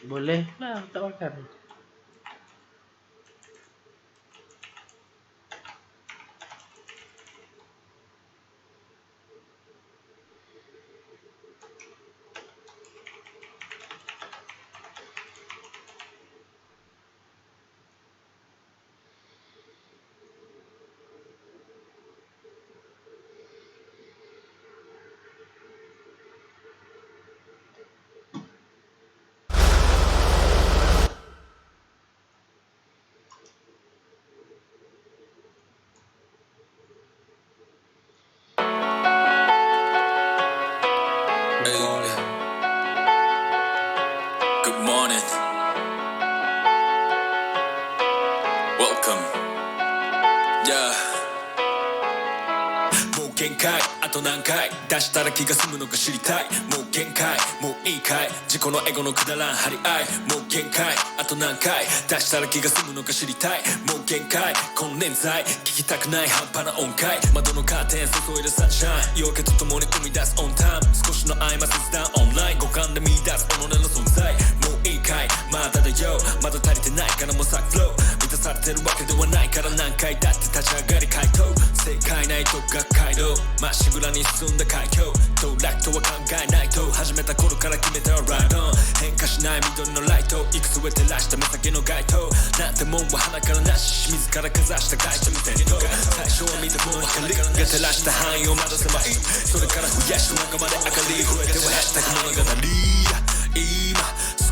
Boleh lah tawarkan. Good morning. Welcome. Yeah. もう限界あと何回出したら気が済むのか知りたいもう限界もういいかい自己のエゴのくだらん張り合いもう限界あと何回出したら気が済むのか知りたいもう限界この年在聞きたくない半端な音階窓のカーテン注いでサンシャイン夜明けとともに生み出すオンタイム少しの合間切断オンライン五感で見出す己の存在もういいかいまだだよまだ足りてないから模索フロー満たされてるわけではないから何回だって立ち上がり回答正解ないと学街道まっしぐらに進んだ海峡到来とは考えないと始めた頃から決めたライドオン変化しない緑のライトいくつ上照らした目先の街灯なんてもんは鼻からなし自らかざした外車みたいに最初は見たもの光が照らした範囲をまだ狭いそれから増やした中まで明かり増えてはハッシュタグ物語今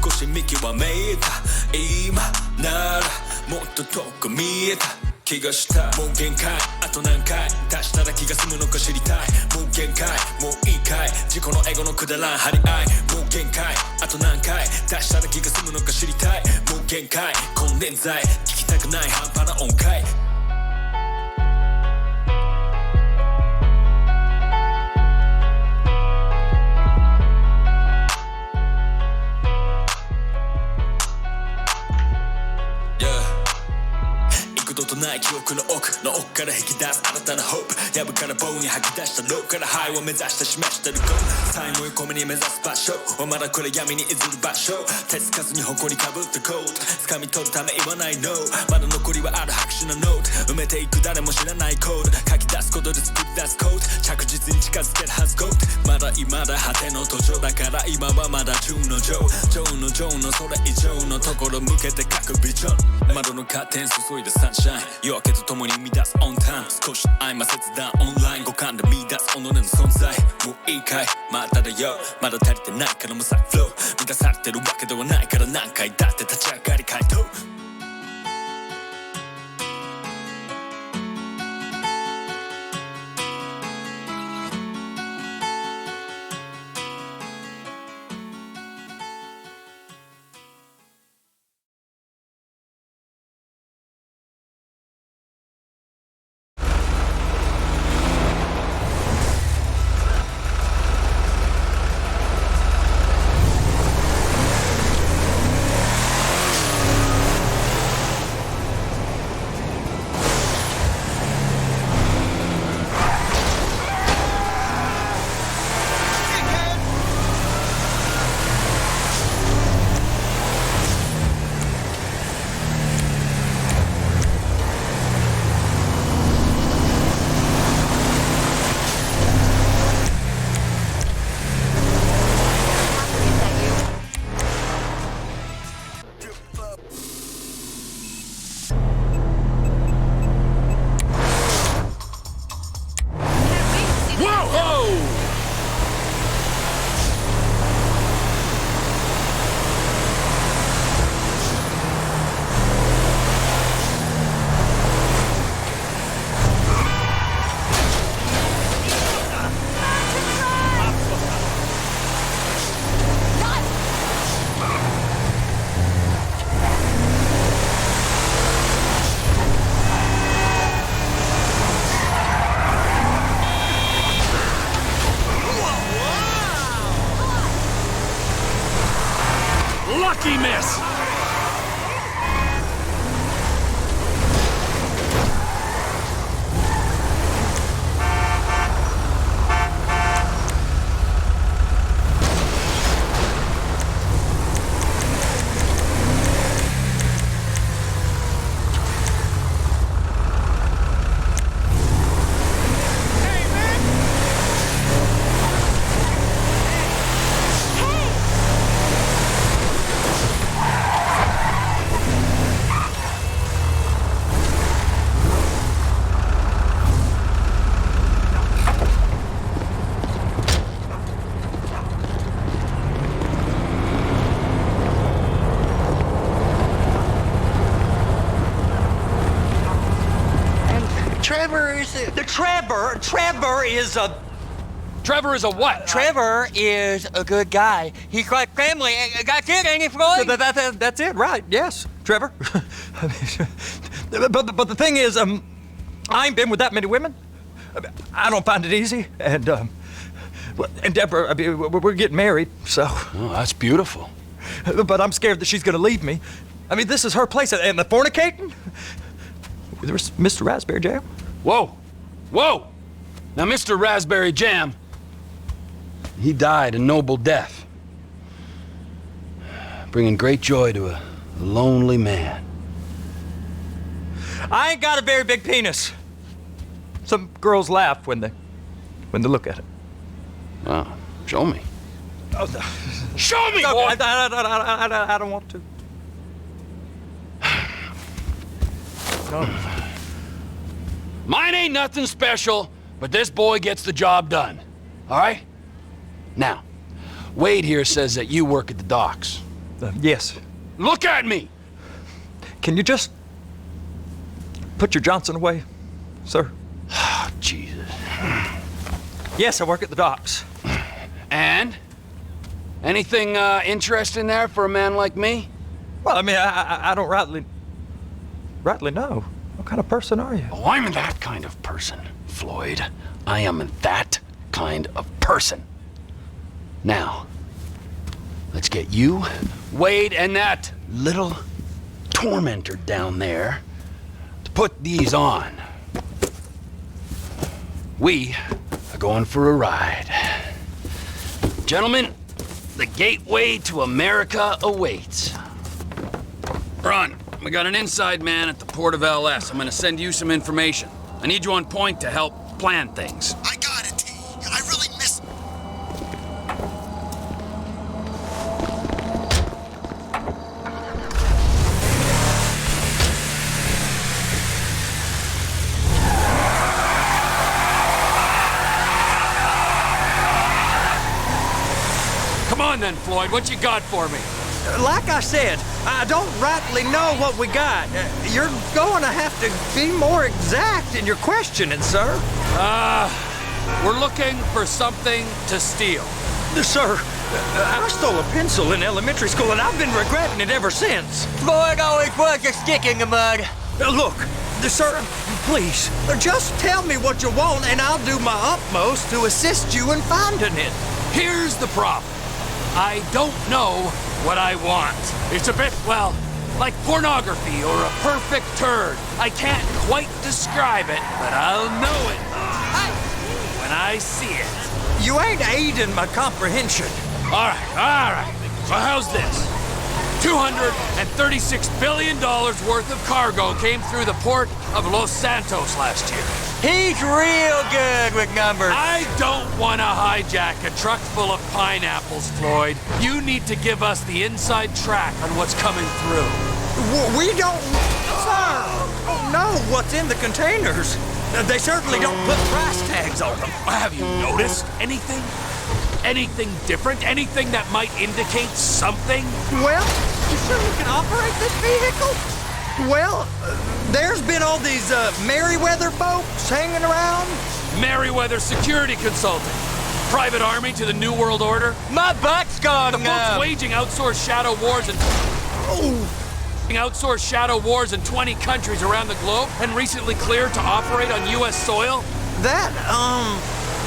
少し見極めた今ならもっと遠く見えた気がしたもう限界あと何回出したら気が済むのか知りたいもう限界もういいかい自己のエゴのくだらん張り合いもう限界あと何回出したら気が済むのか知りたいもう限界この年在聞きたくない半端な音階ない記憶の奥の奥から引き出す新たなホープやぶから棒に吐き出したローからハイを目指して示してるゴー最後追い込みに目指す場所はまだこれ闇にいずる場所手つかずに誇りかぶったコード掴み取るため言わない NO まだ残りはある拍手のノート埋めていく誰も知らないコード書き出すことで作り出すコード着実に近づけるはずゴーまだ未だ果ての途上だから今はまだ中の上上の上のそれ以上のところ向けて書くビジョン窓のカーテン注いでサンシャイン夜明けとともに生み出すオンタイム少し合間切断オンライン五感で見出す己の存在もういいかいまだだよまだ足りてないから模索フロー満たされてるわけではないから何回だって立ち上がり回答Lucky miss! Trevor is a... Trevor is a... Trevor is a what? Trevor is a good guy. He's like family. That's it, ain't it, Floyd? That's it, right? Yes, Trevor. but the thing is, I ain't been with that many women. I don't find it easy, and Deborah, I mean, we're getting married, so. Oh, that's beautiful. But I'm scared that she's gonna leave me. I mean, this is her place, and the fornicating. There's Mr. Raspberry Jam. Whoa, whoa! Now, Mr. Raspberry Jam, he died a noble death, bringing great joy to a lonely man. I ain't got a very big penis. Some girls laugh when they look at it. Wow, show me. Oh, no. Show me, No, boy! I don't want to. No. Mine ain't nothing special, but this boy gets the job done. All right? Now, Wade here says that you work at the docks. Yes. Look at me! Can you just put your Johnson away, sir? Oh, Jesus. Yes, I work at the docks. And? Anything interesting there for a man like me? Well, I mean, I don't rightly know. What kind of person are you? Oh, I'm that kind of person, Floyd. I am that kind of person. Now, let's get you, Wade, and that little tormentor down there to put these on. We are going for a ride. Gentlemen, the gateway to America awaits. Ron, we got an inside man at the port of LS. I'm gonna send you some information. I need you on point to help plan things. I got it, T. I really miss... Come on then, Floyd, what you got for me? Like I said, I don't rightly know what we got. You're going to have to be more exact in your questioning, sir. We're looking for something to steal. Sir, I stole a pencil in elementary school, and I've been regretting it ever since. Floyd always puts a stick in the mud. Look, sir, please, just tell me what you want, and I'll do my utmost to assist you in finding it. Here's the problem. I don't know what I want. It's a bit, well, like pornography or a perfect turd. I can't quite describe it, but I'll know it when I see it. You ain't aiding my comprehension. All right. Well, how's this? $236 billion worth of cargo came through the port of Los Santos last year. He's real good with numbers. I don't want to hijack a truck full of pineapples, Floyd. You need to give us the inside track on what's coming through. We don't, sir, know what's in the containers. They certainly don't put price tags on them. Have you noticed anything? Anything different? Anything that might indicate something? Well, you sure we can operate this vehicle? Well, there's been all these Merryweather folks hanging around. Merryweather Security Consulting. Private army to the New World Order. My butt's gone The folks waging outsourced shadow wars in 20 countries around the globe and recently cleared to operate on U.S. soil. That,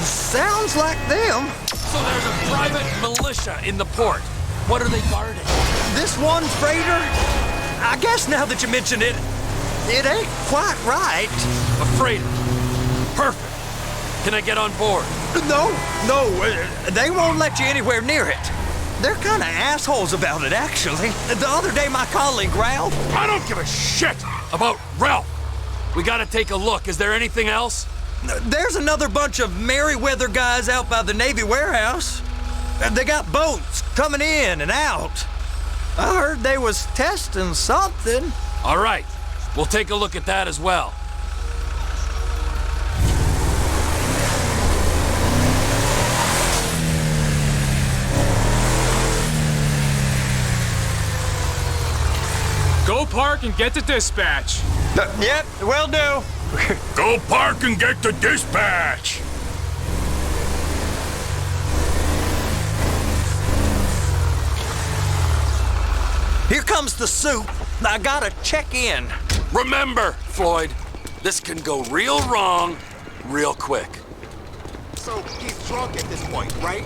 sounds like them. So there's a private militia in the port. What are they guarding? This one freighter, I guess now that you mention it, it ain't quite right. A freighter. Perfect. Can I get on board? No, they won't let you anywhere near it. They're kind of assholes about it, actually. The other day, my colleague, Ralph... I don't give a shit about Ralph. We gotta take a look. Is there anything else? There's another bunch of Merryweather guys out by the Navy warehouse. They got boats coming in and out. I heard they was testing something. All right. We'll take a look at that as well. Go park and get to dispatch. Yep, will do. Go park and get the dispatch. Here comes the soup. I gotta check in. Remember, Floyd, this can go real wrong real quick. So he's drunk at this point, right?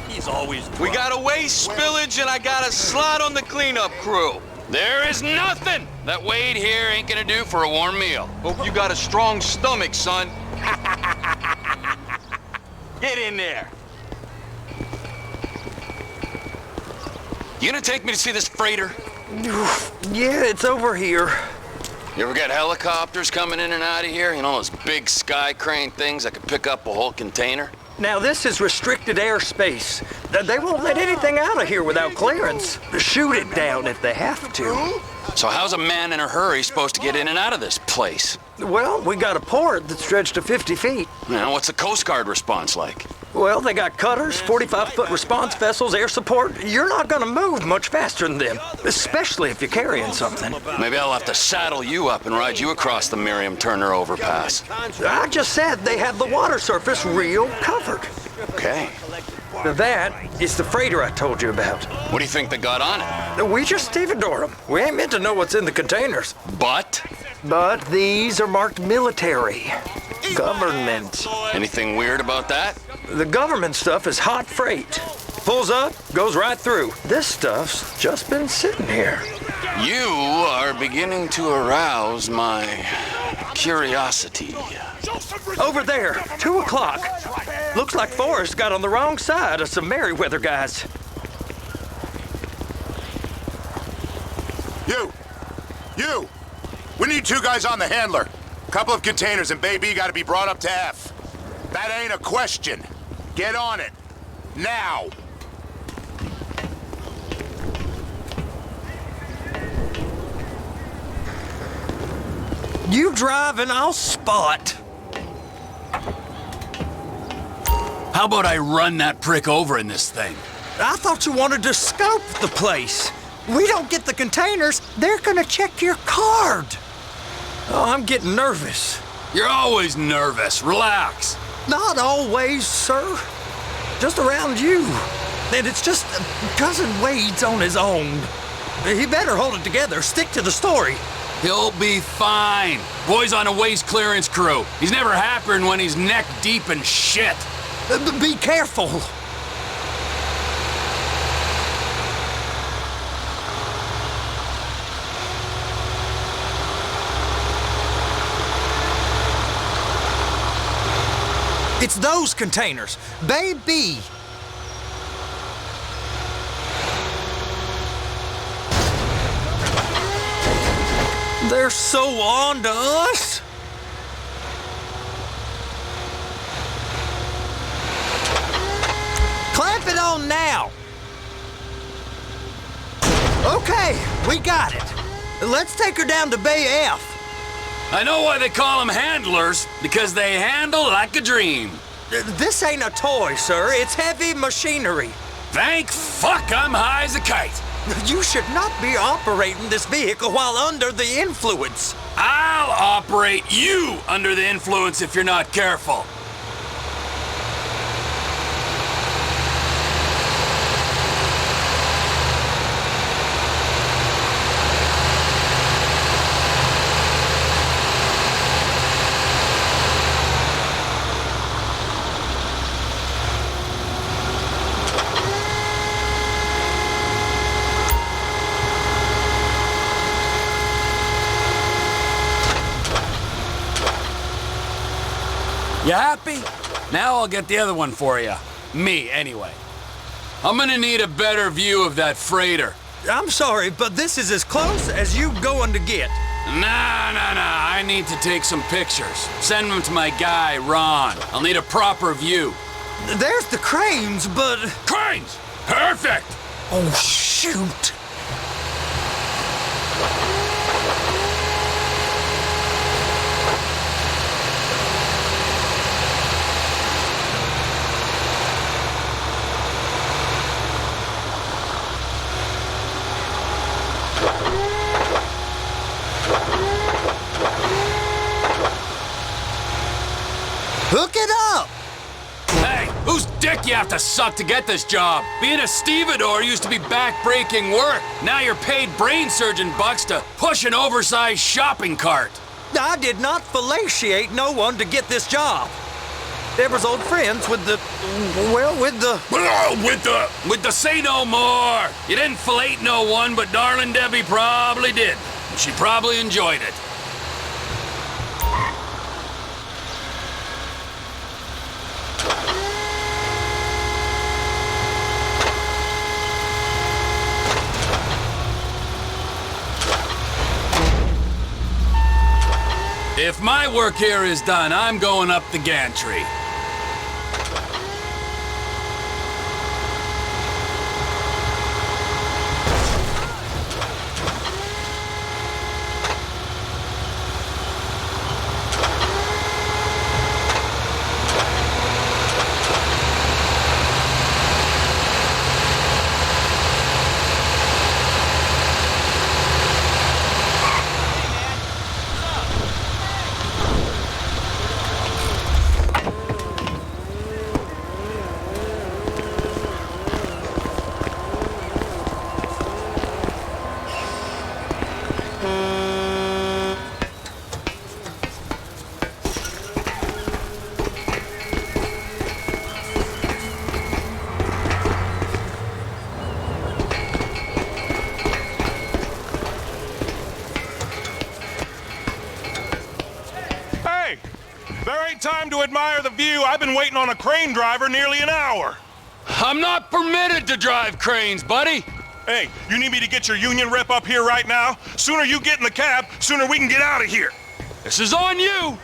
He's always drunk. We got a waste spillage and I got a slot on the cleanup crew. There is nothing that Wade here ain't gonna do for a warm meal. Hope you got a strong stomach, son. Get in there. You gonna take me to see this freighter? Yeah, it's over here. You ever got helicopters coming in and out of here? You know, those big sky crane things that could pick up a whole container? Now, this is restricted airspace. They won't let anything out of here without clearance. Shoot it down if they have to. So how's a man in a hurry supposed to get in and out of this place? Well, we got a port that's stretched to 50 feet. Now, what's the Coast Guard response like? Well, they got cutters, 45-foot response vessels, air support. You're not gonna move much faster than them, especially if you're carrying something. Maybe I'll have to saddle you up and ride you across the Miriam Turner overpass. I just said they have the water surface real covered. Okay. Now that is the freighter I told you about. What do you think they got on it? We just stevedore them. We ain't meant to know what's in the containers. But? But these are marked military. Government. Anything weird about that? The government stuff is hot freight. Pulls up, goes right through. This stuff's just been sitting here. You are beginning to arouse my curiosity. Over there, 2 o'clock. Looks like Forrest got on the wrong side of some Merryweather guys. You! We need 2 guys on the handler. Couple of containers and Baby gotta be brought up to F. That ain't a question. Get on it. Now! You drive and I'll spot. How about I run that prick over in this thing? I thought you wanted to scope the place. We don't get the containers, they're gonna check your card. Oh, I'm getting nervous. You're always nervous. Relax. Not always, sir. Just around you. And it's just Cousin Wade's on his own. He better hold it together, stick to the story. He'll be fine. Boy's on a waste clearance crew. He's never happier than when he's neck deep in shit. Be careful. It's those containers. Baby. They're so on to us. Clamp it on now. Okay, we got it. Let's take her down to Bay F. I know why they call them handlers, because they handle like a dream. This ain't a toy, sir. It's heavy machinery. Thank fuck I'm high as a kite. You should not be operating this vehicle while under the influence. I'll operate you under the influence if you're not careful. You happy? Now I'll get the other one for you. Me, anyway. I'm gonna need a better view of that freighter. I'm sorry, but this is as close as you going to get. Nah. I need to take some pictures. Send them to my guy, Ron. I'll need a proper view. There's the cranes, but... Cranes! Perfect! Oh, shoot. Hook it up! Hey, whose dick you have to suck to get this job? Being a stevedore used to be back-breaking work. Now you're paid brain surgeon bucks to push an oversized shopping cart. I did not fellatiate no one to get this job. Deborah's old friends with the say no more. You didn't fillet no one, but darling Debbie probably did. She probably enjoyed it. If my work here is done, I'm going up the gantry. There ain't time to admire the view. I've been waiting on a crane driver nearly an hour. I'm not permitted to drive cranes, buddy. Hey, you need me to get your union rep up here right now? Sooner you get in the cab, sooner we can get out of here. This is on you.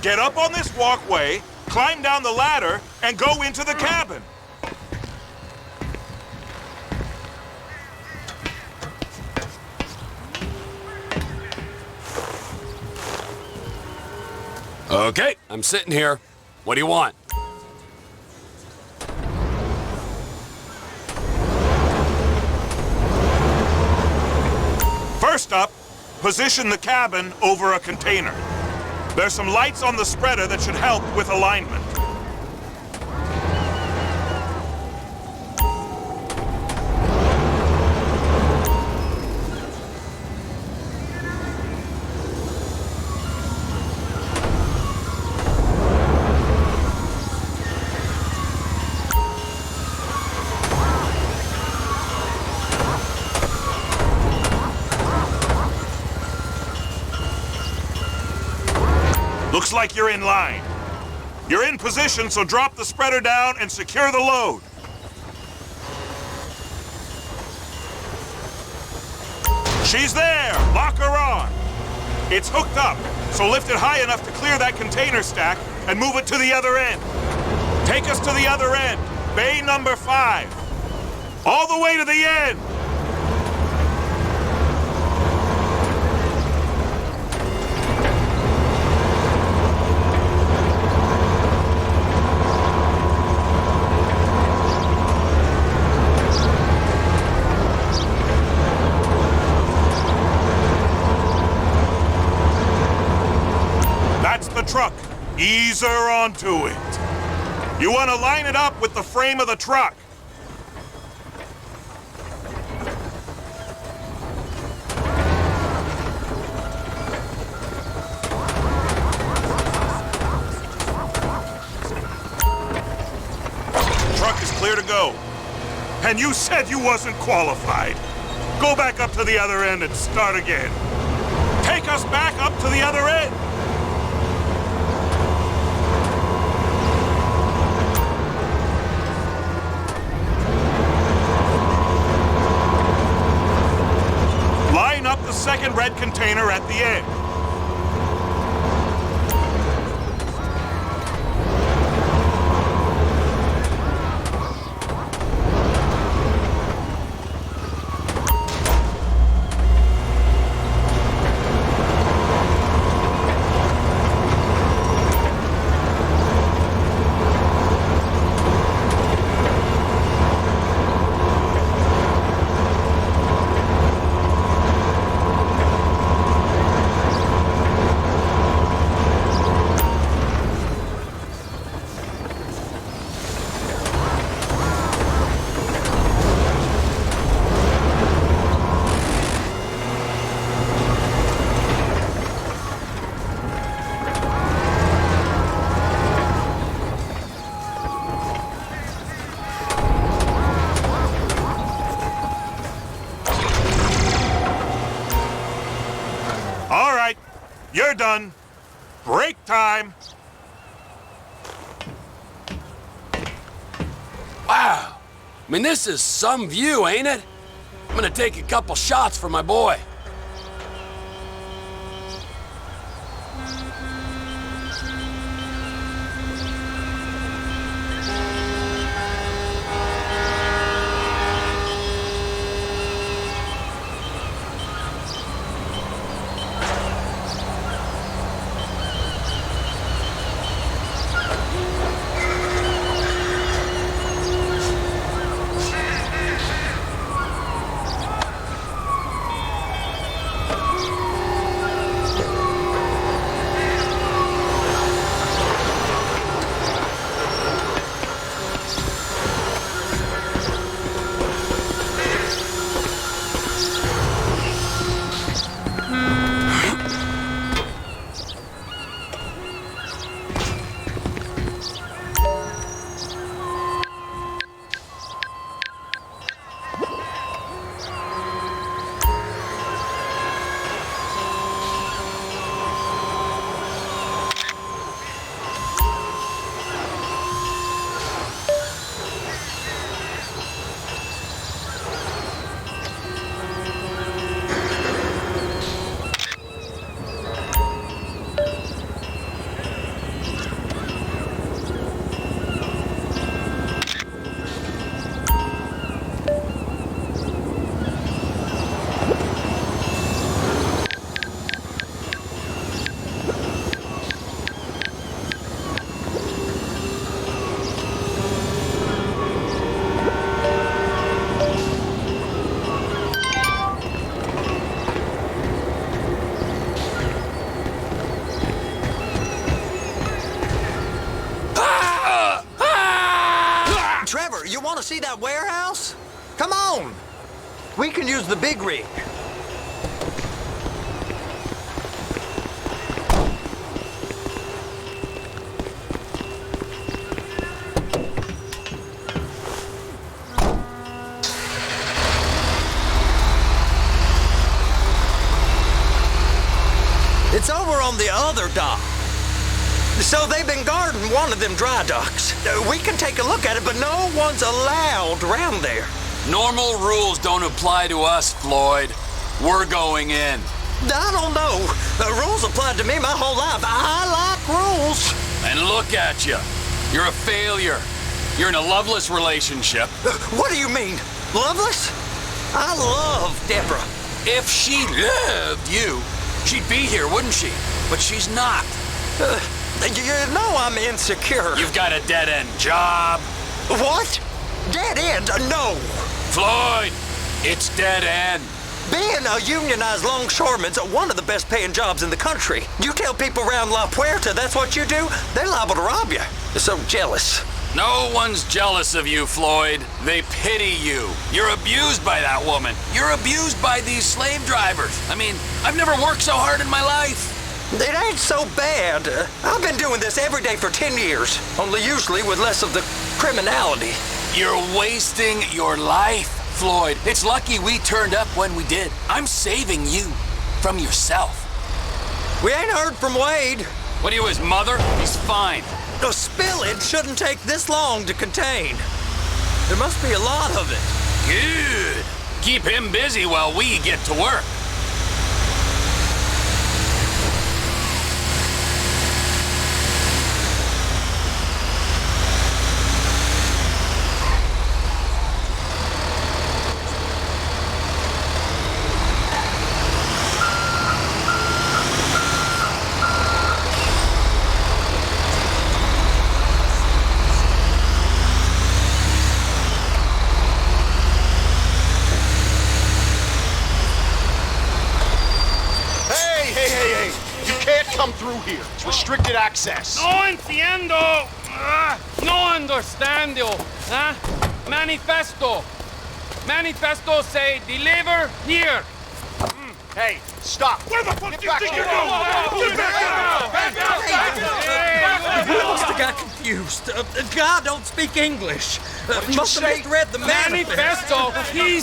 Get up on this walkway, climb down the ladder, and go into the cabin. Okay, I'm sitting here. What do you want? First up, position the cabin over a container. There's some lights on the spreader that should help with alignment. Looks like you're in line. You're in position, so drop the spreader down and secure the load. She's there! Lock her on! It's hooked up, so lift it high enough to clear that container stack and move it to the other end. Take us to the other end, bay number 5. All the way to the end! Truck. Ease her onto it. You want to line it up with the frame of the truck. Truck is clear to go. And you said you wasn't qualified. Go back up to the other end and start again. Take us back up to the other end. Up the second red container at the end. You're done. Break time. Wow. I mean, this is some view, ain't it? I'm gonna take a couple shots for my boy. Trevor, you want to see that warehouse? Come on. We can use the big rig. It's over on the other dock. So they've been guarding one of them dry docks. We can take a look at it, but no one's allowed around there. Normal rules don't apply to us, Floyd. We're going in. I don't know. The rules applied to me my whole life. I like rules. And look at you. You're a failure. You're in a loveless relationship. What do you mean? Loveless? I love Deborah. If she loved you, she'd be here, wouldn't she? But she's not. You know I'm insecure. You've got a dead-end job. What? Dead end? No. Floyd, it's dead end. Being a unionized longshoreman's one of the best paying jobs in the country. You tell people around La Puerta that's what you do, they're liable to rob you. They're so jealous. No one's jealous of you, Floyd. They pity you. You're abused by that woman. You're abused by these slave drivers. I mean, I've never worked so hard in my life. It ain't so bad. I've been doing this every day for 10 years, only usually with less of the criminality. You're wasting your life, Floyd. It's lucky we turned up when we did. I'm saving you from yourself. We ain't heard from Wade. What are you, his mother? He's fine. A spillage shouldn't take this long to contain. There must be a lot of it. Good. Keep him busy while we get to work. Come through here. It's restricted access. No entiendo. No understando. Manifesto. Manifesto say deliver here. Hey, stop. Where the fuck Get do you back think here. you're going? You must have got confused. God don't speak English. did you Must have say? misread the manifesto. Manifesto. He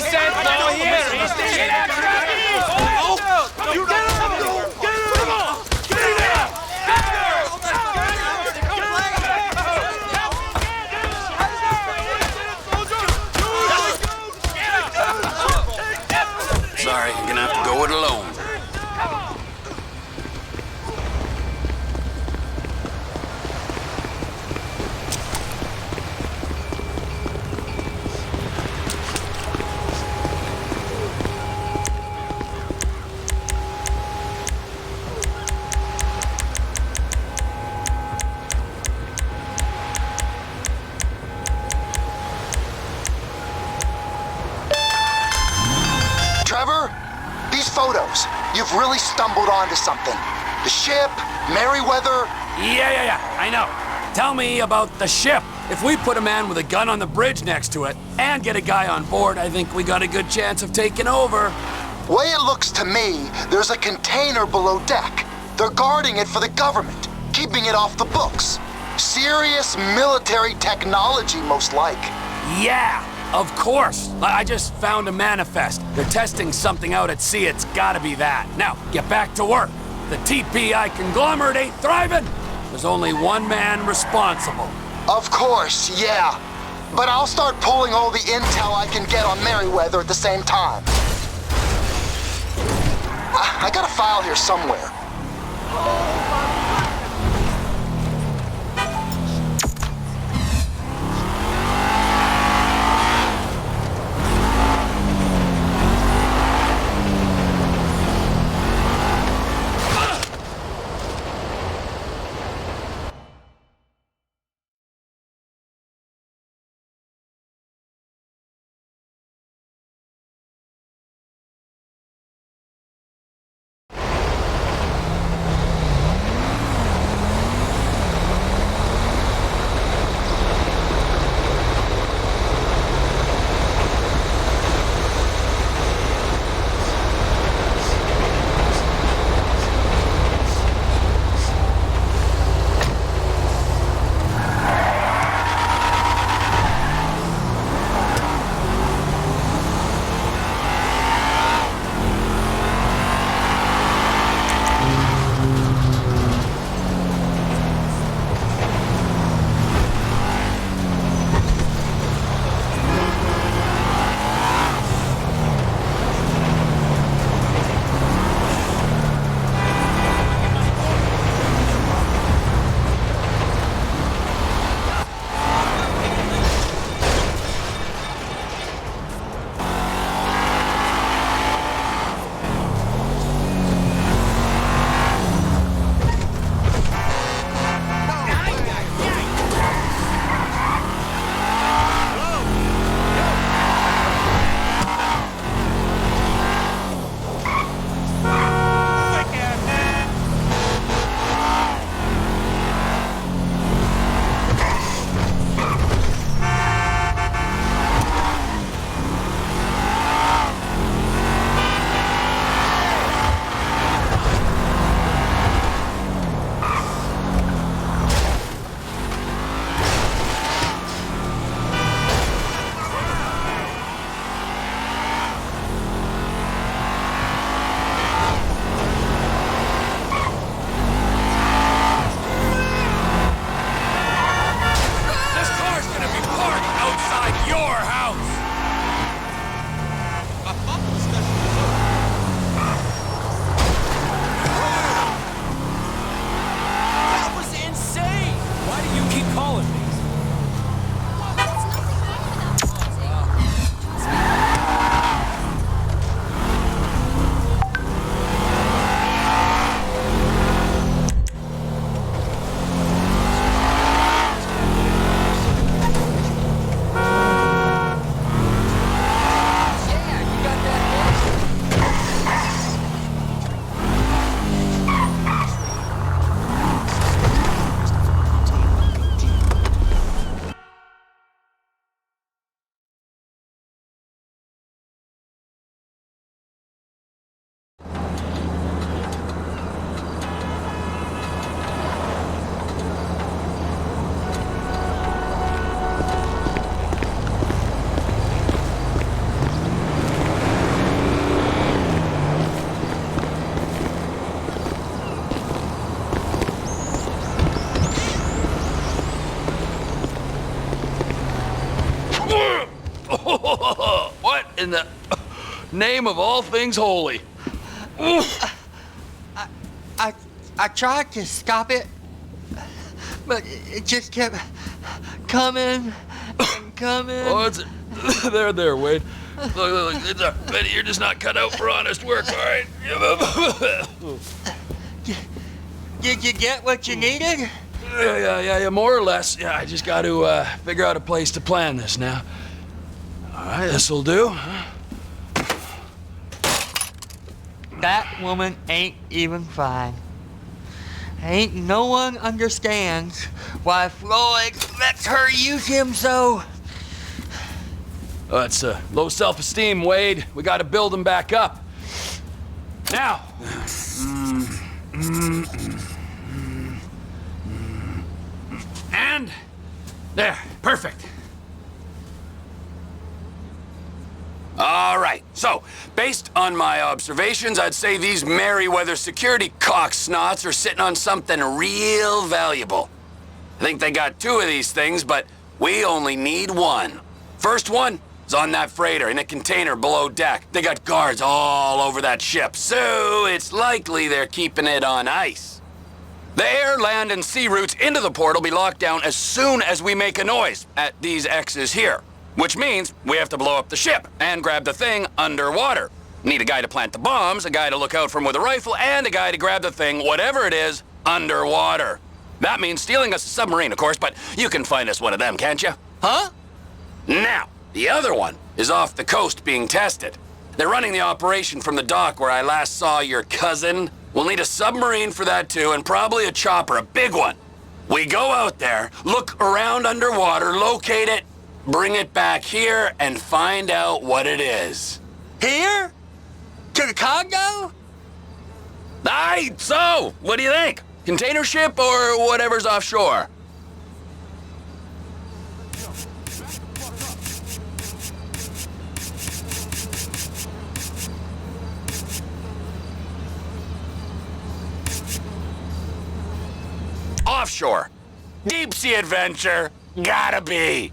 said go here. You get him! Get him! Sorry, you're gonna have to go it alone. Trevor, these photos, you've really stumbled onto something. The ship, Merryweather. Yeah, I know. Tell me about the ship. If we put a man with a gun on the bridge next to it and get a guy on board, I think we got a good chance of taking over. Way it looks to me, there's a container below deck. They're guarding it for the government, keeping it off the books. Serious military technology, most like. Yeah, of course. I just found a manifest. They're testing something out at sea. It's gotta be that. Now, get back to work. The TPI conglomerate ain't thriving. There's only one man responsible. Of course, yeah. But I'll start pulling all the intel I can get on Merryweather at the same time. I got a file here somewhere. What in the... name of all things holy. I tried to stop it, but it just kept coming and coming. Oh, it's there, Wade. Look, Betty, you're just not cut out for honest work, all right? Did you get what you needed? Yeah, more or less. Yeah, I just got to figure out a place to plan this now. All right, this'll do. That woman ain't even fine. Ain't no one understands why Floyd lets her use him so. It's low self-esteem, Wade. We got to build him back up. Now. And there, perfect. All right, so based on my observations, I'd say these Merryweather security cocksnots are sitting on something real valuable. I think they got 2 of these things, but we only need 1. First one is on that freighter in a container below deck. They got guards all over that ship, so it's likely they're keeping it on ice. The air, land, and sea routes into the port will be locked down as soon as we make a noise at these X's here. Which means we have to blow up the ship and grab the thing underwater. Need a guy to plant the bombs, a guy to look out for him with a rifle, and a guy to grab the thing, whatever it is, underwater. That means stealing us a submarine, of course, but you can find us one of them, can't you? Huh? Now, the other one is off the coast being tested. They're running the operation from the dock where I last saw your cousin. We'll need a submarine for that too, and probably a chopper, a big one. We go out there, look around underwater, locate it, bring it back here, and find out what it is. Here? To the Congo? Aye, so, what do you think? Container ship or whatever's offshore? Offshore. Deep sea adventure. Gotta be.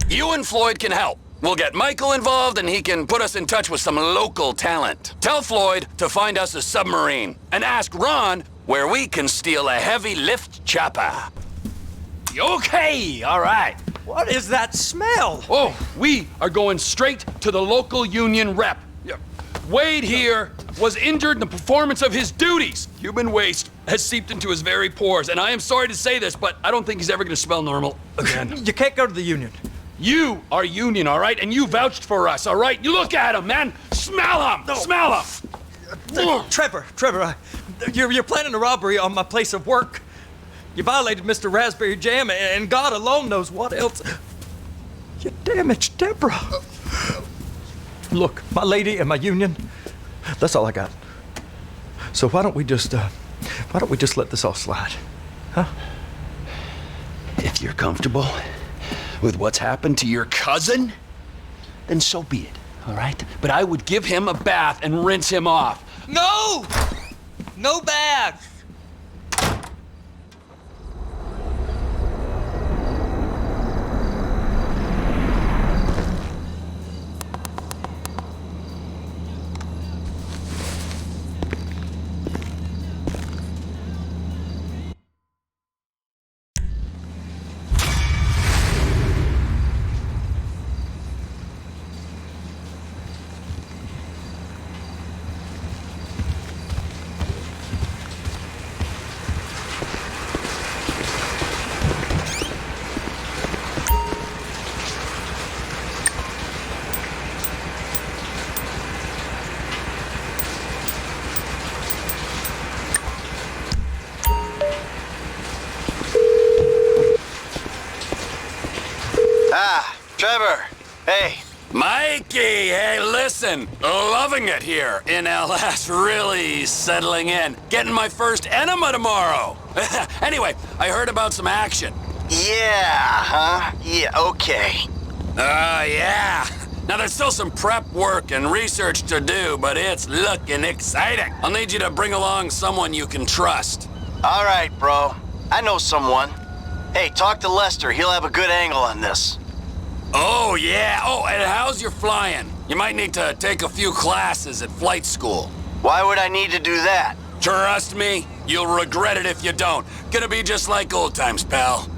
You and Floyd can help. We'll get Michael involved and he can put us in touch with some local talent. Tell Floyd to find us a submarine and ask Ron where we can steal a heavy lift chopper. Okay, all right. What is that smell? Oh, we are going straight to the local union rep. Wade here was injured in the performance of his duties. Human waste has seeped into his very pores, and I am sorry to say this, but I don't think he's ever gonna smell normal again. You can't go to the union. You are union, all right? And you vouched for us, all right? You look at him, man. Smell him. No. Smell him. Trevor, you're planning a robbery on my place of work. You violated Mr. Raspberry Jam, and God alone knows what else. You damaged Deborah. Look, my lady and my union, that's all I got. So why don't we just let this all slide, huh? If you're comfortable with what's happened to your cousin, then so be it, all right? But I would give him a bath and rinse him off. No! No baths! Trevor, hey. Mikey, hey, listen. Loving it here in LS, really settling in. Getting my first enema tomorrow. Anyway, I heard about some action. Yeah, huh? Yeah, okay. Yeah. Now, there's still some prep work and research to do, but it's looking exciting. I'll need you to bring along someone you can trust. All right, bro. I know someone. Hey, talk to Lester. He'll have a good angle on this. Oh, yeah. Oh, and how's your flying? You might need to take a few classes at flight school. Why would I need to do that? Trust me, you'll regret it if you don't. Gonna be just like old times, pal.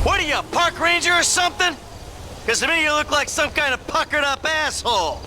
What are you, a park ranger or something? Because to me you look like some kind of puckered up asshole.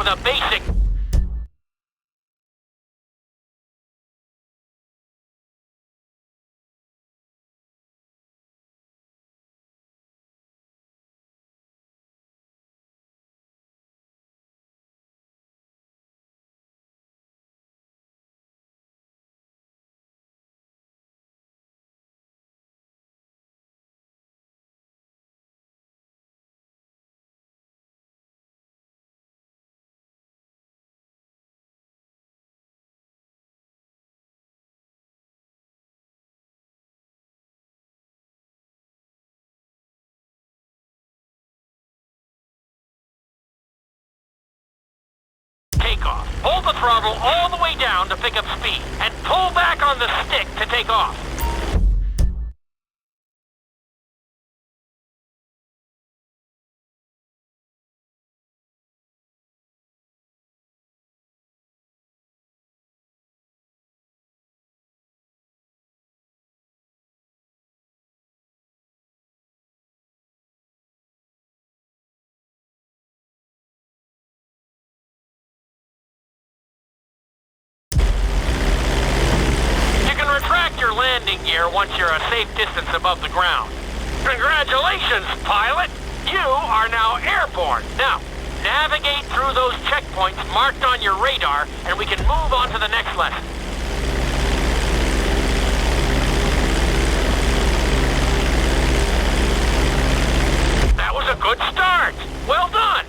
with a basic... Takeoff. Hold the throttle all the way down to pick up speed, and pull back on the stick to take off. Retract your landing gear once you're a safe distance above the ground. Congratulations, pilot! You are now airborne. Now, navigate through those checkpoints marked on your radar, and we can move on to the next lesson. That was a good start. Well done.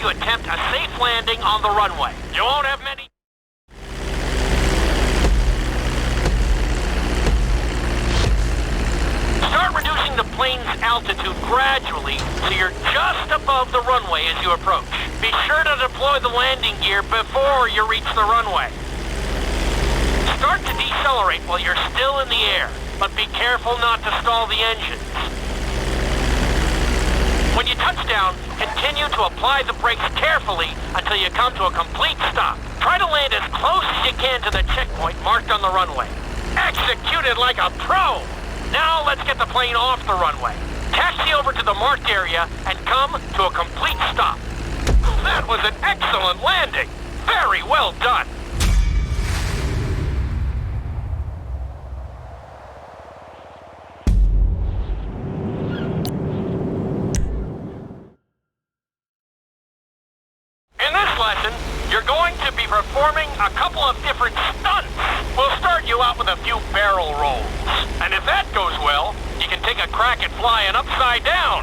Attempt a safe landing on the runway. You won't have many... Start reducing the plane's altitude gradually so you're just above the runway as you approach. Be sure to deploy the landing gear before you reach the runway. Start to decelerate while you're still in the air, but be careful not to stall the engines. When you touch down, continue to apply the brakes carefully until you come to a complete stop. Try to land as close as you can to the checkpoint marked on the runway. Executed like a pro! Now let's get the plane off the runway. Taxi over to the marked area and come to a complete stop. That was an excellent landing! Very well done! You're going to be performing a couple of different stunts. We'll start you out with a few barrel rolls. And if that goes well, you can take a crack at flying upside down.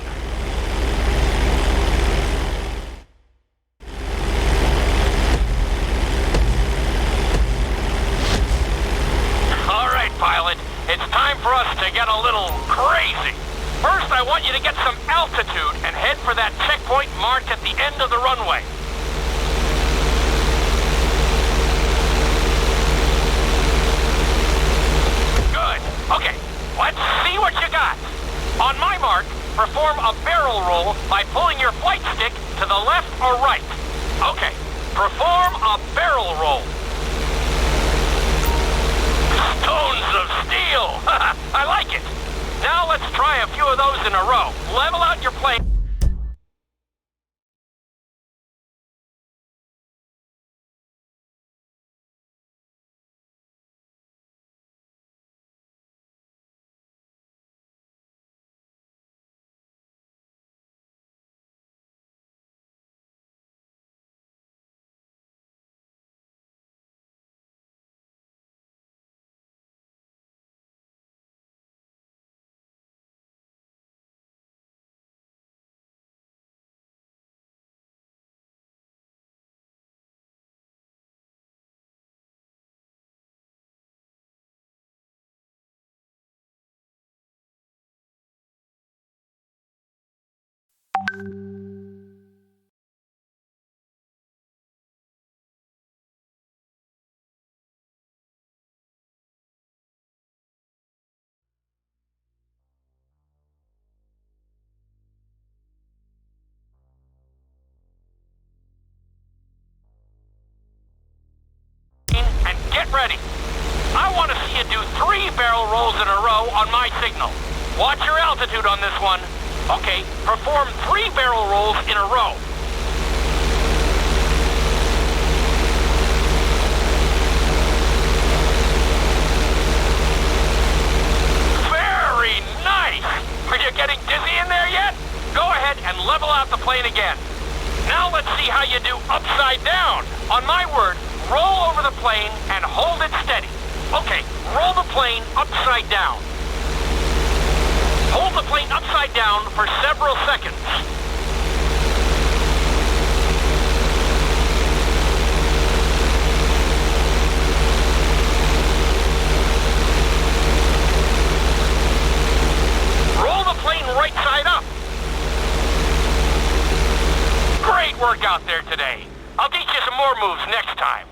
All right, pilot. It's time for us to get a little crazy. First, I want you to get some altitude and head for that checkpoint marked at the end of the runway. Okay, let's see what you got. On my mark, perform a barrel roll by pulling your flight stick to the left or right. Okay, perform a barrel roll. Stones of steel! I like it. Now let's try a few of those in a row. Level out your plane. ready. I want to see you do 3 barrel rolls in a row on my signal. Watch your altitude on this one. Okay, perform 3 barrel rolls in a row. Very nice! Are you getting dizzy in there yet? Go ahead and level out the plane again. Now let's see how you do upside down. On my word, roll over the plane and hold it steady. Okay, roll the plane upside down. Hold the plane upside down for several seconds. Roll the plane right side up. Great work out there today. I'll teach you some more moves next time.